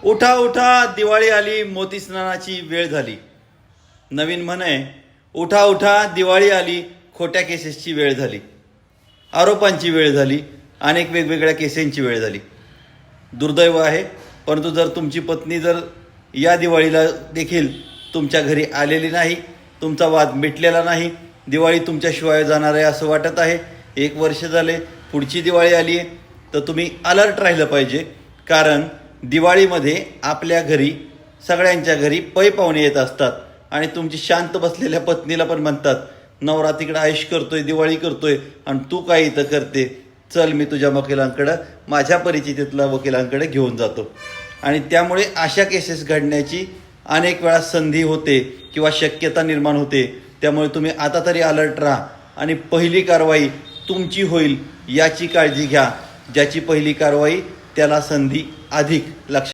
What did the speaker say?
उठा उठा दिवाळी आली, मोती स्नानाची वेळ झाली. नवीन म्हण आहे, उठा उठा दिवाळी आली, खोट्या केसेसची वेळ झाली, आरोपांची वेळ झाली, अनेक वेगवेगळ्या केसेसची वेळ झाली. दुर्दैव आहे, परंतु जर तुमची पत्नी जर या दिवाळीला देखील तुमच्या घरी आलेली नाही, तुमचा वाद मिटलेला नाही, दिवाळी तुमच्याशिवाय जाणार आहे असं वाटत आहे, 1 वर्ष झाले, पुढची दिवाळी आली आहे, तर तुम्ही अलर्ट राहिलं पाहिजे. कारण दिवाळीमध्ये आपल्या घरी सगळ्यांच्या घरी पै पाहुणे येत असतात आणि तुमची शांत बसलेल्या पत्नीला पण म्हणतात, नवरा तिकडं ऐश करतोय, दिवाळी करतोय आणि तू काय इथं करते, चल मी तुझ्या वकिलांकडं, माझ्या परिचितीतल्या वकिलांकडे घेऊन जातो. आणि त्यामुळे अशा केसेस घडण्याची अनेक वेळा संधी होते किंवा शक्यता निर्माण होते. त्यामुळे तुम्ही आता तरी अलर्ट राहा आणि पहिली कारवाई तुमची होईल याची काळजी घ्या. ज्याची पहिली कारवाई त्याला संधी अधिक. लक्षात